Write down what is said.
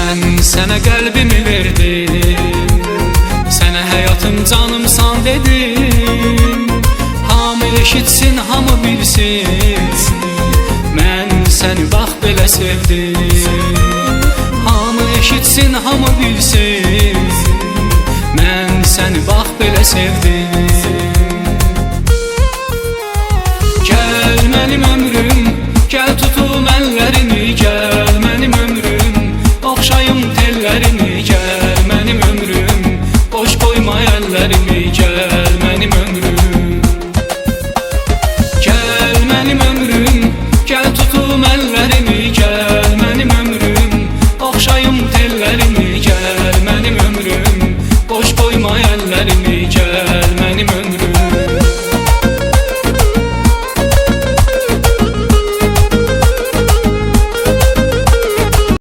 Mən sənə qəlbimi verdim, sənə həyatım canımsan dedim. Hamı eşitsin, hamı bilsin, mən səni bax belə sevdim. Hamı eşitsin, hamı bilsin, mən səni bax belə sevdim.